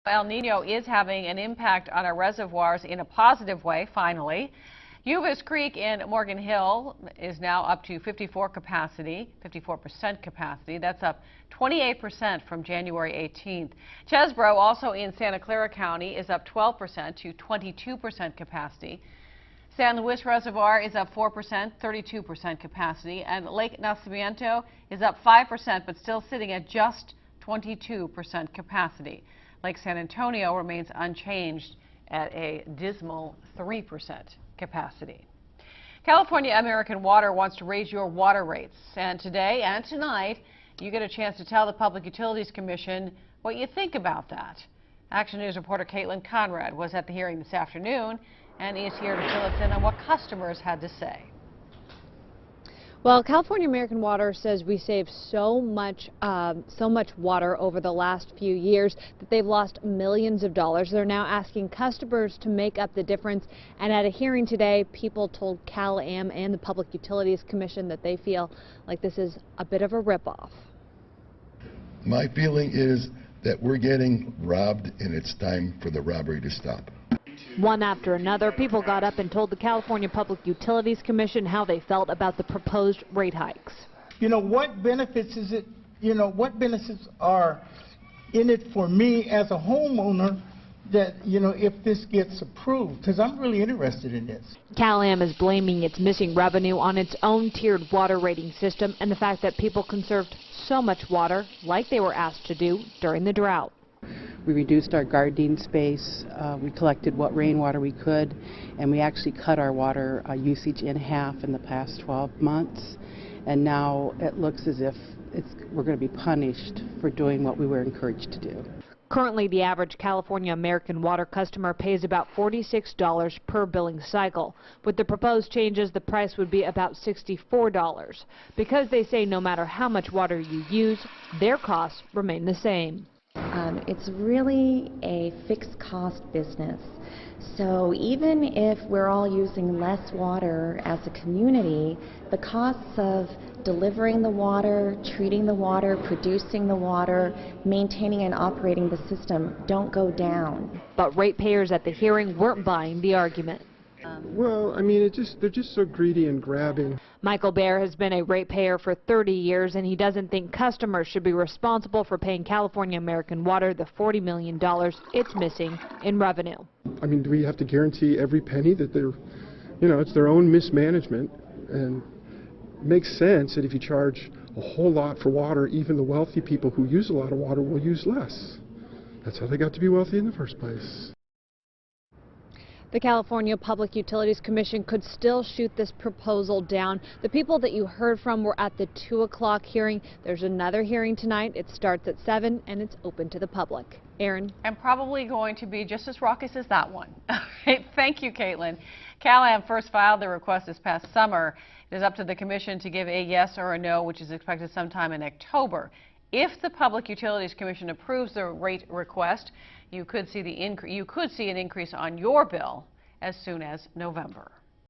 El Nino is having an impact on our reservoirs in a positive way, finally. Uvis Creek in Morgan Hill is now up to 54% capacity. That's up 28% from January 18th. Chesbro, also in Santa Clara County, is up 12% to 22% capacity. San Luis Reservoir is up 4%, 32% capacity, and Lake Nacimiento is up 5%, but still sitting at just 22% capacity. Lake San Antonio remains unchanged at a dismal 3% capacity. California American Water wants to raise your water rates, and today and tonight you get a chance to tell the Public Utilities Commission what you think about that. Action News reporter Caitlin Conrad was at the hearing this afternoon and is here to fill us in on what customers had to say. Well, California American Water says we saved so much water over the last few years that they've lost millions of dollars. They're now asking customers to make up the difference. And at a hearing today, people told Cal-Am and the Public Utilities Commission that they feel like this is a bit of a ripoff. My feeling is that we're getting robbed, and it's time for the robbery to stop. One after another, people got up and told the California Public Utilities Commission how they felt about the proposed rate hikes. You know, what benefits is it, what benefits are in it for me as a homeowner that, if this gets approved? Because I'm really interested in this. Cal-Am is blaming its missing revenue on its own tiered water rating system and the fact that people conserved so much water, like they were asked to do during the drought. We reduced our gardening space, we collected what rainwater we could, and we actually cut our water usage in half in the past 12 months. And now it looks as if we're going to be punished for doing what we were encouraged to do. Currently, the average California American Water customer pays about $46 per billing cycle. With the proposed changes, the price would be about $64. Because they say no matter how much water you use, their costs remain the same. It's really a fixed cost business. So even if we're all using less water as a community, the costs of delivering the water, treating the water, producing the water, maintaining and operating the system don't go down. But ratepayers at the hearing weren't buying the argument. Well, I mean, they're just so greedy and grabbing. Michael Baer has been a ratepayer for 30 years, and he doesn't think customers should be responsible for paying California American Water the $40 million it's missing in revenue. I mean, do we have to guarantee every penny that they're, it's their own mismanagement? And it makes sense that if you charge a whole lot for water, even the wealthy people who use a lot of water will use less. That's how they got to be wealthy in the first place. The California Public Utilities Commission could still shoot this proposal down. The people that you heard from were at the 2 o'clock hearing. There's another hearing tonight. It starts at 7 and it's open to the public. Aaron? And probably going to be just as raucous as that one. Thank you, Caitlin. Cal-Am first filed the request this past summer. It is up to the commission to give a yes or a no, which is expected sometime in October. If the Public Utilities Commission approves the rate request, you could see an increase on your bill as soon as November.